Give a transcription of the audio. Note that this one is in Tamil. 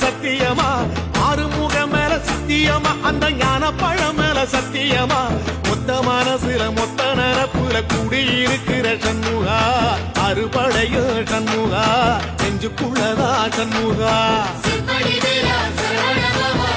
சத்தியமா ஆறுமுக மேல சத்தியமா அந்த ஞான பழம் மேல சத்தியமா மொத்த மனசுல மொத்த நரப்புல கூடியிருக்கிற சண்முகா அறுபடையோ சண்முகா நெஞ்சுக்குள்ளதா சண்முகா செம்படி வேலா சரவண பவா